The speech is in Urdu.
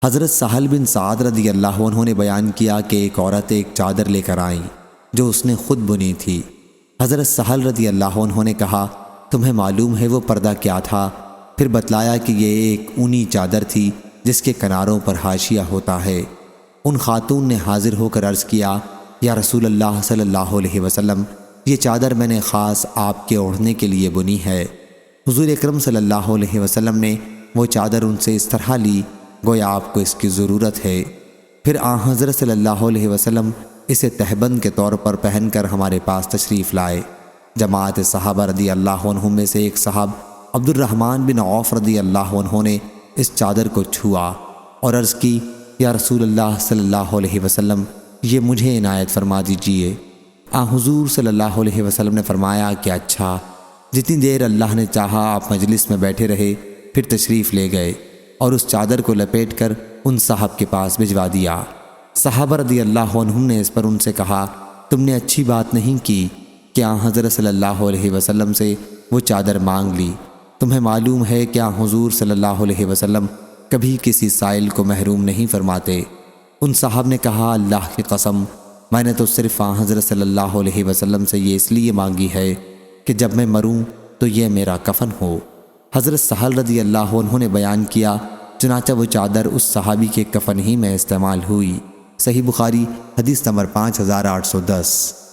حضرت سہل بن سعد رضی اللہ عنہ نے بیان کیا کہ ایک عورت ایک چادر لے کر آئیں جو اس نے خود بنی تھی۔ حضرت سہل رضی اللہ عنہ نے کہا، تمہیں معلوم ہے وہ پردہ کیا تھا؟ پھر بتلایا کہ یہ ایک اونی چادر تھی جس کے کناروں پر حاشیہ ہوتا ہے۔ ان خاتون نے حاضر ہو کر عرض کیا، یا رسول اللہ صلی اللہ علیہ وسلم، یہ چادر میں نے خاص آپ کے اوڑھنے کے لیے بنی ہے۔ حضور اکرم صلی اللہ علیہ وسلم نے وہ چادر ان سے اس طرح لی گویا آپ کو اس کی ضرورت ہے۔ پھر آن حضرت صلی اللہ علیہ وسلم اسے تہبند کے طور پر پہن کر ہمارے پاس تشریف لائے۔ جماعت صحابہ رضی اللہ عنہم میں سے ایک صاحب عبد الرحمن بن عوف رضی اللہ عنہ نے اس چادر کو چھوا اور عرض کی، یا رسول اللہ صلی اللہ علیہ وسلم، یہ مجھے عنایت فرما دیجئے۔ حضور صلی اللہ علیہ وسلم نے فرمایا کہ اچھا۔ جتنی دیر اللہ نے چاہا آپ مجلس میں بیٹھے رہے، پھر تشریف لے گئے اور اس چادر کو لپیٹ کر ان صاحب کے پاس بھجوا دیا۔ صحابہ رضی اللہ عنہم نے اس پر ان سے کہا، تم نے اچھی بات نہیں کی کہ حضرت صلی اللہ علیہ وسلم سے وہ چادر مانگ لی۔ تمہیں معلوم ہے کہ حضور صلی اللہ علیہ وسلم کبھی کسی سائل کو محروم نہیں فرماتے۔ ان صاحب نے کہا، اللہ کی قسم، میں نے تو صرف حضرت صلی اللہ علیہ وسلم سے یہ اس لیے مانگی ہے کہ جب میں مروں تو یہ میرا کفن ہو۔ حضرت سہل رضی اللہ عنہ نے بیان کیا، چنانچہ وہ چادر اس صحابی کے کفن ہی میں استعمال ہوئی۔ صحیح بخاری حدیث نمبر 5810۔